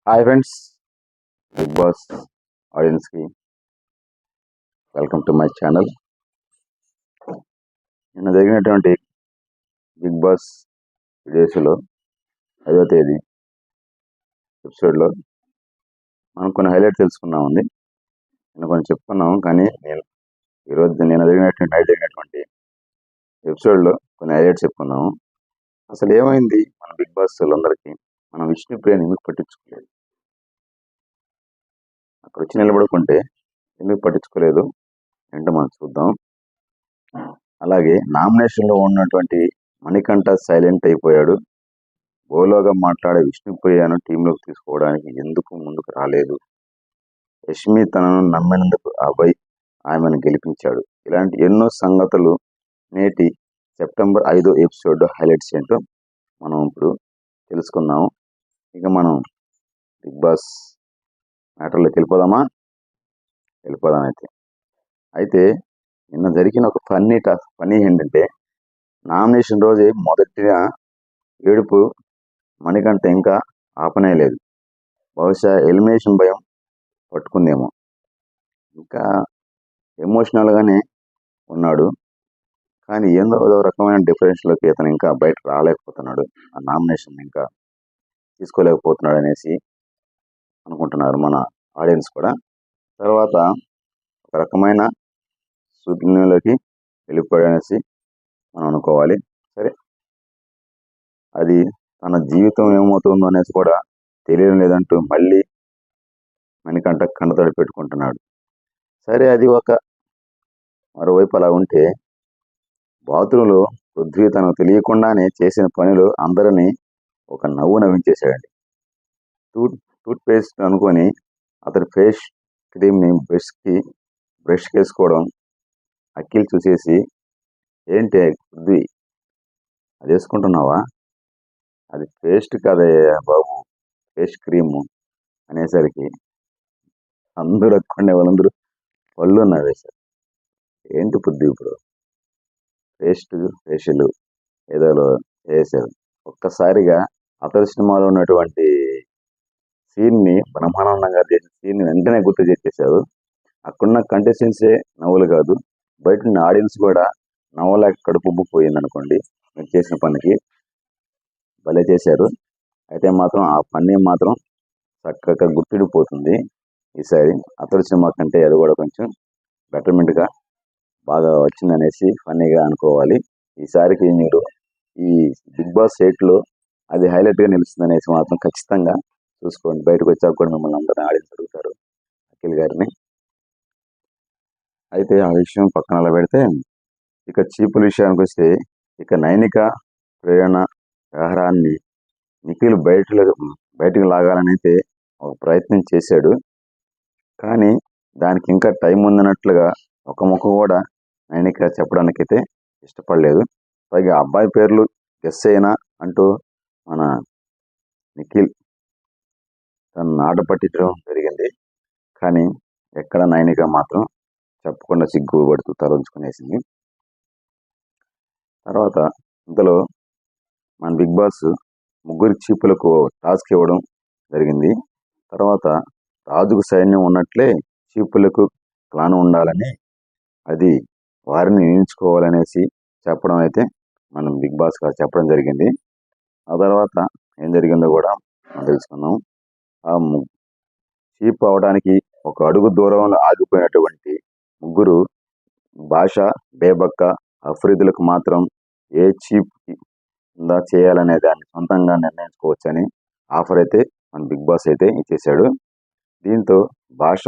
Hi friends, big boss ఆడియన్స్కి welcome to my channel. నిన్న జరిగినటువంటి బిగ్ బాస్ డేస్లో 5వ తేదీ ఎపిసోడ్లో మనం కొన్ని హైలైట్ తెలుసుకున్నాం ఉంది. నిన్న కొన్ని చెప్పుకున్నాము, కానీ నిన్న జరిగినటువంటి ఎపిసోడ్లో కొన్ని హైలైట్స్ చెప్పుకున్నాము. అసలు ఏమైంది మన బిగ్ బాస్ వాళ్ళందరికీ? మనం విష్ణుప్రియని ఎందుకు పట్టించుకోలేదు? అక్కడ వచ్చి నిలబడుకుంటే ఎందుకు పట్టించుకోలేదు ఏంటో మనం చూద్దాం. అలాగే నామినేషన్లో ఉన్నటువంటి మణికంఠ సైలెంట్ అయిపోయాడు. బోలోగా మాట్లాడే విష్ణుప్రియను టీంలోకి తీసుకోవడానికి ఎందుకు ముందుకు రాలేదు? యష్మి తనను నమ్మినందుకు అభయ్ ఆమెను గెలిపించాడు. ఇలాంటి ఎన్నో సంగతులు నేటి సెప్టెంబర్ 5 ఎపిసోడ్ హైలైట్స్ ఏంటో మనం ఇప్పుడు తెలుసుకుందాము. ఇక మనం బిగ్ బాస్ మ్యాటర్లోకి వెళ్ళిపోదామా? వెళ్ళిపోదాం. అయితే నిన్న జరిగిన ఒక ఫన్నీ ఏంటంటే, నామినేషన్ రోజే మొదటిగా ఏడుపు మణికంఠ ఇంకా ఆపనేలేదు. బహుశా ఎలిమినేషన్ భయం పట్టుకుందేమో. ఇంకా ఎమోషనల్గానే ఉన్నాడు, కానీ ఏందో రకమైన డిఫరెన్స్లోకి ఇతను ఇంకా బయట రాలేకపోతున్నాడు. ఆ నామినేషన్ ఇంకా తీసుకోలేకపోతున్నాడు అనేసి అనుకుంటున్నారు మన ఆడియన్స్ కూడా. తర్వాత ఒక రకమైన శూన్యంలోకి వెళ్ళిపోయాడు అనేసి మనం అనుకోవాలి. సరే, అది తన జీవితం ఏమవుతుందో అనేసి కూడా తెలియడం లేదంటూ మళ్ళీ మణికంఠ కండతడి పెట్టుకుంటున్నాడు. సరే, అది ఒక మరోవైపు అలా ఉంటే, బాత్రూంలో పృథ్వీ తనకు తెలియకుండానే చేసిన పనిలో అందరినీ ఒక నవ్వు నవ్వించేశాడండి. టూత్ పేస్ట్ అనుకొని అతడి ఫేస్ క్రీమ్ని బ్రష్ వేసుకోవడం అఖిల్ చూసేసి, ఏంటి పృథ్వీ అది వేసుకుంటున్నావా? అది పేస్ట్ కాదయ్యా బాబు, ఫేస్ క్రీము అనేసరికి అందరూ అక్కడే వాళ్ళందరూ పళ్ళు నవ్వేశారు. ఏంటి పృథ్వీ ఇప్పుడు ఫేషియల్ ఏదో వేసారు. ఒక్కసారిగా అతడి సినిమాలో ఉన్నటువంటి సీన్ని, బ్రహ్మానందంగా చేసిన సీన్ని వెంటనే గుర్తు చేసేసారు. అక్కడున్న కంటెస్టెంట్సే నవ్వులు కాదు, బయట ఉన్న ఆడియన్స్ కూడా నవ్వలేక కడుపు ఉబ్బిపోయింది అనుకోండి. మీరు చేసిన పనికి భలే చేశారు. అయితే మాత్రం ఆ పని మాత్రం చక్కగా గుర్తుండిపోతుంది. ఈసారి అతడి సినిమా కంటే అది కూడా కొంచెం బెటర్మెంట్గా బాగా వచ్చిందనేసి ఫన్నీగా అనుకోవాలి. ఈసారికి మీరు ఈ బిగ్ బాస్ 8లో అది హైలైట్గా నిలుస్తుంది అనేసి మాత్రం ఖచ్చితంగా చూసుకోండి. బయటకు వచ్చాక కూడా మిమ్మల్ని అందరినీ ఆడియన్స్ అడుగుతారు అఖిల్ గారిని. అయితే ఆ విషయం పక్కన అలా పెడితే, ఇక చీపుల విషయానికి వస్తే, ఇక నైనిక ప్రేరణ వ్యవహారాన్ని నిఖిల్ బయటకు లాగాలని అయితే ఒక ప్రయత్నం చేశాడు. కానీ దానికి ఇంకా టైం ఉందన్నట్లుగా ఒక ముక్క కూడా నైనిక చెప్పడానికైతే ఇష్టపడలేదు. పైగా అబ్బాయి పేర్లు గెస్ అయినా అంటూ మన నిఖిల్ తను ఆట పట్టించడం జరిగింది. కానీ ఎక్కడ నైనిక మాత్రం చెప్పకుండా సిగ్గుపడుతూ తలంచుకునేసింది. తర్వాత ఇంతలో మన బిగ్ బాస్ ముగ్గురి చీపులకు టాస్క్ ఇవ్వడం జరిగింది. తర్వాత రాజుకు సైన్యం ఉన్నట్లే చీపులకు ప్లాన్ ఉండాలని, అది వారిని నియమించుకోవాలనేసి చెప్పడం అయితే మనం బిగ్ బాస్ గారు చెప్పడం జరిగింది. ఆ తర్వాత ఏం జరిగిందో కూడా మనం తెలుసుకున్నాం. ఆ చీప్ అవడానికి ఒక అడుగు దూరంలో ఆగిపోయినటువంటి ముగ్గురు, భాష, బేబక్క, అఫ్రీదులకు మాత్రం ఏ చీప్ చేయాలనే దాన్ని సొంతంగా నిర్ణయించుకోవచ్చని ఆఫర్ అయితే మన బిగ్ బాస్ అయితే ఇచ్చేశాడు. దీంతో భాష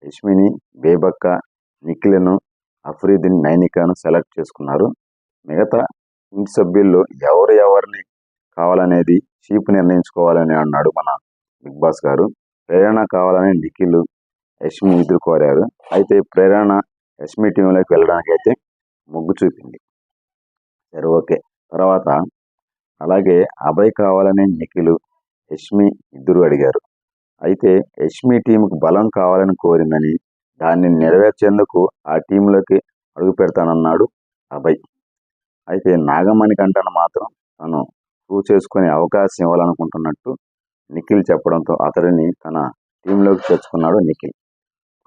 యష్మిని, బేబక్క, నిఖిల్ను, అఫ్రీదిని, నైనికను సెలెక్ట్ చేసుకున్నారు. మిగతా ఇంటి సభ్యుల్లో ఎవరిని కావాలనేది చీప్ నిర్ణయించుకోవాలని అన్నాడు మన బిగ్ బాస్ గారు. ప్రేరణ కావాలని నిఖిల్, యష్మి ఇద్దరు కోరారు. అయితే ప్రేరణ యష్మి టీంలోకి వెళ్ళడానికి అయితే మొగ్గు చూపింది. సరే, ఓకే. తర్వాత అలాగే అభయ్ కావాలని నిఖిల్, యష్మి ఇద్దరు అడిగారు. అయితే యష్మి టీంకు బలం కావాలని కోరిందని, దాన్ని నెరవేర్చేందుకు ఆ టీంలోకి అడుగు పెడతానన్నాడు అభయ్. అయితే నాగమణి కంటను మాత్రం తను ప్రూవ్ చేసుకునే అవకాశం ఇవ్వాలనుకుంటున్నట్టు నిఖిల్ చెప్పడంతో అతడిని తన టీంలోకి చేర్చుకున్నాడు నిఖిల్.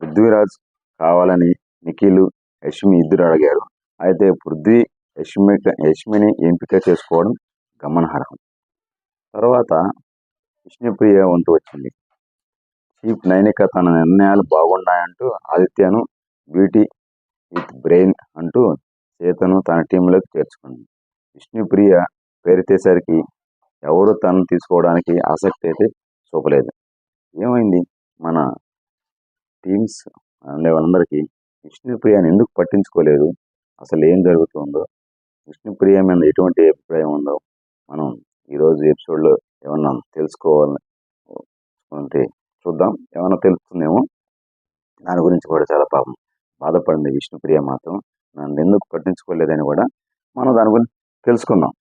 పృథ్వీరాజ్ కావాలని నిఖిల్, యష్మి ఇద్దరు అడిగారు. అయితే పృథ్వీ యష్మిని ఎంపిక చేసుకోవడం గమనార్హం. తర్వాత విష్ణుప్రియ వంతు వచ్చింది. చీఫ్ నైనిక తన నిర్ణయాలు బాగున్నాయంటూ ఆదిత్యను బ్యూటీ విత్ బ్రెయిన్ అంటూ చేతను తన టీంలోకి చేర్చుకుంది. విష్ణుప్రియ పేరెత్తేసరికి ఎవరు తనను తీసుకోవడానికి ఆసక్తి అయితే చూపలేదు. ఏమైంది మన టీమ్స్ ఉండే వాళ్ళందరికీ విష్ణుప్రియని ఎందుకు పట్టించుకోలేదు, అసలు ఏం జరుగుతుందో, విష్ణుప్రియ మీద ఎటువంటి అభిప్రాయం ఉందో మనం ఈరోజు ఎపిసోడ్లో ఏమన్నా తెలుసుకోవాలంటే చూద్దాం. ఏమన్నా తెలుస్తుందేమో. దాని గురించి కూడా చాలా పాపం బాధపడింది విష్ణుప్రియ మాత్రం. నన్ను ఎందుకు పట్టించుకోలేదని కూడా మనం దాని గురించి తెలుసుకుందాం.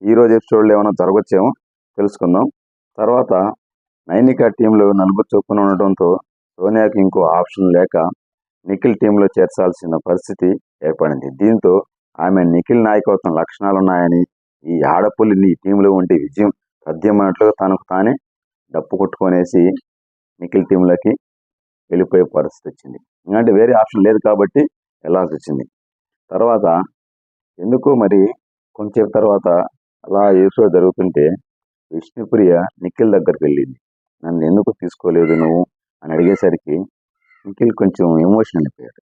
ఈరోజు ఎపిసోడ్లో ఏమైనా జరగచ్చేమో తెలుసుకుందాం. తర్వాత నైనిక టీంలో 4 చొప్పున ఉండటంతో సోనియాకి ఇంకో ఆప్షన్ లేక నిఖిల్ టీంలో చేర్చాల్సిన పరిస్థితి ఏర్పడింది. దీంతో ఆమె నిఖిల్ నాయకత్వం లక్షణాలున్నాయని, ఈ ఆడపుల్లిని టీంలో ఉంటే విజయం సాధ్యమైనట్లుగా తనకు తానే డప్పు కొట్టుకొనేసి నిఖిల్ టీంలోకి వెళ్ళిపోయే పరిస్థితి వచ్చింది. ఎందుకంటే వేరే ఆప్షన్ లేదు కాబట్టి వెళ్ళాల్సి వచ్చింది. తర్వాత ఎందుకో మరి కొంచెం తర్వాత అలా ఏసో జరుగుతుంటే విష్ణుప్రియ నిఖిల్ దగ్గరికి వెళ్ళింది. నన్ను ఎందుకు తీసుకోలేదు నువ్వు అని అడిగేసరికి నిఖిల్ కొంచెం ఎమోషనల్ అయిపోయాడు.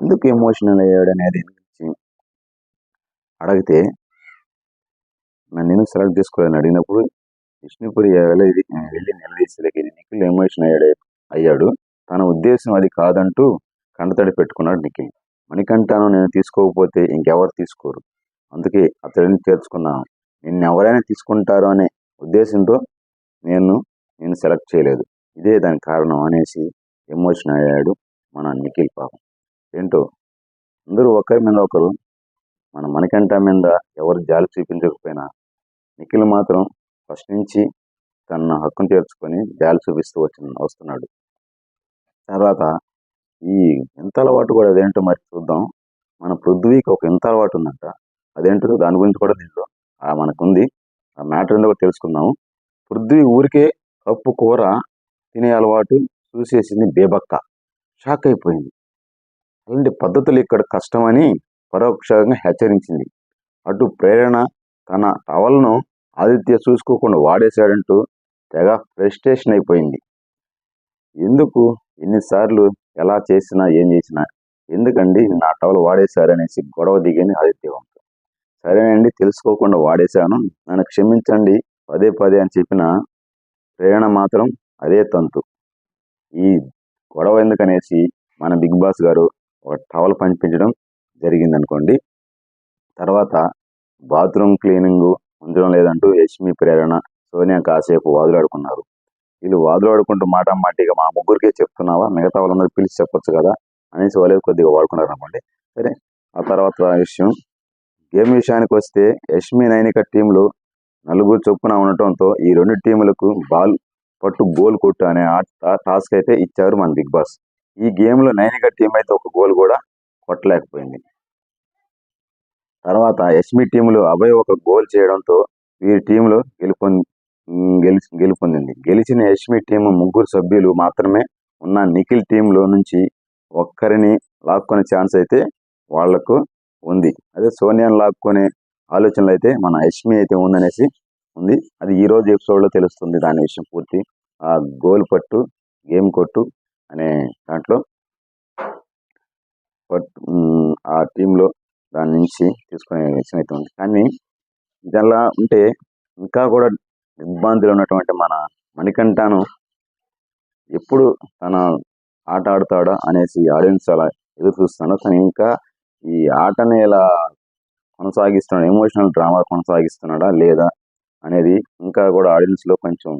ఎందుకు ఎమోషనల్ అయ్యాడు అనేది అడిగితే నన్ను ఎందుకు సెలెక్ట్ చేసుకోవాలని అడిగినప్పుడు విష్ణుప్రియ వెళ్ళి నిలదీసరికి నిఖిల్ ఎమోషన్ అయ్యాడు. తన ఉద్దేశం అది కాదంటూ కంటతడి పెట్టుకున్నాడు నిఖిల్. మణికంఠను నేను తీసుకోకపోతే ఇంకెవరు తీసుకోరు, అందుకే అతడిని చేర్చుకున్నాను. నిన్ను ఎవరైనా తీసుకుంటారు అనే ఉద్దేశంతో నేను సెలెక్ట్ చేయలేదు, ఇదే దానికి కారణం అనేసి ఎమోషన్ అయ్యాడు మన నిఖిల్. పాపం ఏంటో అందరూ ఒకరి మీద ఒకరు, మన మణికంఠ మీద ఎవరు జాలి చూపించకపోయినా నిఖిల్ మాత్రం ఫస్ట్ నుంచి తన హక్కును చేర్చుకొని జాలి చూపిస్తూ వస్తున్నాడు. తర్వాత ఈ ఎంత అలవాటు కూడా అదేంటో మరి చూద్దాం. మన పృథ్వీకి ఒక ఎంత అలవాటు ఉందంట, అదేంటో దాని గురించి కూడా దీంట్లో మనకుంది. ఆ మ్యాటర్ ఏంటో కూడా తెలుసుకుందాము. పృథ్వీ ఊరికే కప్పు కూర తినే అలవాటు చూసేసింది బేబక్క. షాక్ అయిపోయింది. అలాంటి పద్ధతులు ఇక్కడ కష్టమని పరోక్షంగా హెచ్చరించింది. అటు ప్రేరణ తన టవల్ను ఆదిత్య చూసుకోకుండా వాడేశాడంటూ తెగ ఫ్రస్ట్రేషన్ అయిపోయింది. ఎందుకు ఎన్నిసార్లు ఎలా చేసినా ఏం చేసినా ఎందుకండి నా టవల్ వాడేశారనేసి గొడవ దిగింది ఆదిత్య వంతు. సరేనండి, తెలుసుకోకుండా వాడేశాను, నన్ను క్షమించండి పదే పదే అని చెప్పిన ప్రేరణ మాత్రం అదే తంతు. ఈ గొడవ ఎందుకనేసి మన బిగ్ బాస్ గారు ఒక టవల్ పంపించడం జరిగింది అనుకోండి. తర్వాత బాత్రూమ్ క్లీనింగ్ ఉంచడం లేదంటూ యష్మి, ప్రేరణ, సోనియా కాసేపు వాదులాడుకున్నారు. వీళ్ళు వాదులాడుకుంటూ మాటిగా మా ముగ్గురికే చెప్తున్నావా, మిగతా వాళ్ళందరూ పిలిచి చెప్పొచ్చు కదా అనేసి వాళ్ళే కొద్దిగా వాడుకున్నారు అనుకోండి. సరే, ఆ తర్వాత గేమ్ విషయానికి వస్తే యష్మి నైనిక టీంలో 4 చొప్పున ఉండటంతో ఈ 2 టీములకు బాల్ పట్టు గోల్ కొట్టు అనే టాస్క్ అయితే ఇచ్చారు మన బిగ్ బాస్. ఈ గేమ్లో నైనిక టీం అయితే ఒక గోల్ కూడా కొట్టలేకపోయింది. తర్వాత యష్మి టీంలో అభయ్ ఒక గోల్ చేయడంతో వీరి టీంలో గెలుపొందింది. గెలిచిన యష్మి టీం 3 సభ్యులు మాత్రమే ఉన్న నిఖిల్ టీంలో నుంచి ఒక్కరిని లాక్కునే ఛాన్స్ అయితే వాళ్లకు ఉంది. అదే సోనియాను లాక్కునే ఆలోచనలు అయితే మన యష్మి అయితే ఉందనేసి ఉంది. అది ఈ రోజు ఎపిసోడ్లో తెలుస్తుంది దాని విషయం పూర్తి. ఆ గోల్ పట్టు గేమ్ కొట్టు అనే దాంట్లో ఆ టీంలో దాని నుంచి తీసుకునే విషయం అయితే ఉంది. కానీ ఇదలా ఉంటే ఇంకా కూడా ఇబ్బందులు ఉన్నటువంటి మన మణికంఠను ఎప్పుడు తన ఆట ఆడతాడా అనేసి ఆడియన్స్ అలా ఎదురు చూస్తున్నాడు. కానీ ఇంకా ఈ ఆటని ఇలా కొనసాగిస్తున్నాడు, ఎమోషనల్ డ్రామా కొనసాగిస్తున్నాడా లేదా అనేది ఇంకా కూడా ఆడియన్స్లో కొంచెం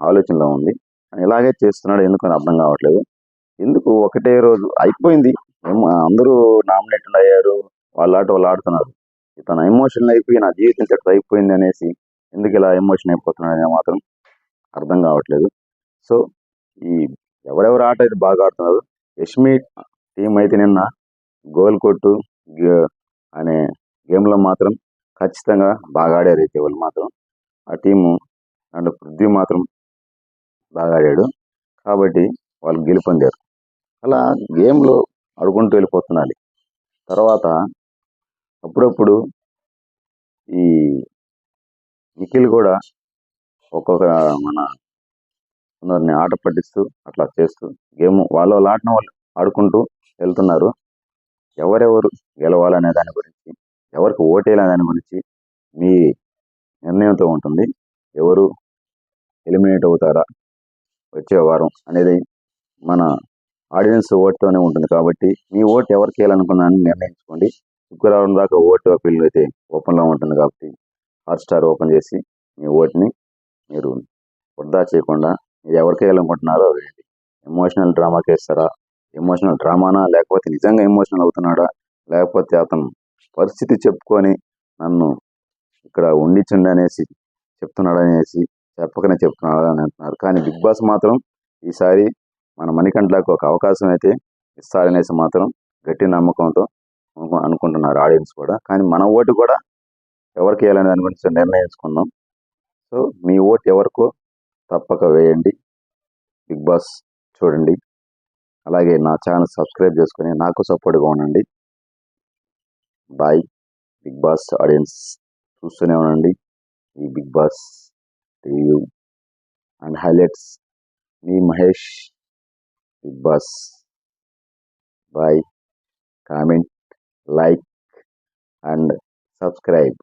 ఆలోచనలో ఉంది. ఇలాగే చేస్తున్నాడు ఎందుకని అర్థం కావట్లేదు. ఎందుకు ఒకటే రోజు అయిపోయింది, అందరూ నామినేటెడ్ అయ్యారు, వాళ్ళ ఆట వాళ్ళు ఆడుతున్నారు, తన ఎమోషనల్ అయిపోయి నా జీవితం చెట్టు అయిపోయింది అనేసి ఎందుకు ఇలా ఎమోషన్ అయిపోతున్నాడు అనేది మాత్రం అర్థం కావట్లేదు. సో ఈ ఎవరెవరు ఆట అయితే బాగా ఆడుతున్నారు, యష్మి టీం అయితే నిన్న గోల్ కొట్టు అనే గేమ్లో మాత్రం ఖచ్చితంగా బాగా ఆడారు అయితే వాళ్ళు మాత్రం. ఆ టీము అండ్ పృథ్వీ మాత్రం బాగా ఆడాడు కాబట్టి వాళ్ళు గెలుపొందారు. అలా గేమ్లో ఆడుకుంటూ వెళ్ళిపోతున్నారు. తర్వాత అప్పుడప్పుడు ఈ నిఖిల్ కూడా ఒక్కొక్క మన కొందరిని ఆట పట్టిస్తూ అట్లా చేస్తూ గేమ్ వాళ్ళ ఆటను వాళ్ళు ఆడుకుంటూ వెళ్తున్నారు. ఎవరెవరు గెలవాలనే దాని గురించి, ఎవరికి ఓటేయాలనే దాని గురించి మీ నిర్ణయంతో ఉంటుంది. ఎవరు ఎలిమినేట్ అవుతారా వచ్చే వారం అనేది మన ఆడియన్స్ ఓటుతోనే ఉంటుంది. కాబట్టి మీ ఓటు ఎవరికి వేయాలనుకున్నారని నిర్ణయించుకోండి. శుక్రవారం దాకా ఓటు అప్పీల్ అయితే ఓపెన్లో ఉంటుంది కాబట్టి హాట్‌స్టార్ ఓపెన్ చేసి మీ ఓటుని మీరు వృధా చేయకుండా మీరు ఎవరికి వేయాలనుకుంటున్నారో వేయండి. ఎమోషనల్ డ్రామాకి వేస్తారా? ఎమోషనల్ డ్రామానా, లేకపోతే నిజంగా ఎమోషనల్ అవుతున్నాడా, లేకపోతే అతను పరిస్థితి చెప్పుకొని నన్ను ఇక్కడ ఉండించండి అనేసి చెప్తున్నాడనేసి చెప్పకనే చెప్తున్నాడు అని అంటున్నారు. కానీ బిగ్ బాస్ మాత్రం ఈసారి మన మణికంఠలకు ఒక అవకాశం అయితే ఇస్తారనేసి మాత్రం గట్టి నమ్మకంతో అనుకుంటున్నారు ఆడియన్స్ కూడా. కానీ మన ఓటు కూడా ఎవరికి వేయాలనే దాని గురించి నిర్ణయించుకుందాం. సో మీ ఓటు ఎవరికో తప్పక వేయండి. బిగ్ బాస్ చూడండి. అలాగే నా ఛానల్ సబ్స్క్రైబ్ చేసుకొని నాకు సపోర్ట్గా ఉండండి. బాయ్. బిగ్ బాస్ ఆడియన్స్ చూస్తూనే ఉండండి ఈ Bigg Boss review and highlights. మీ Mahesh, Bigg Boss. Bye. Comment, like and subscribe.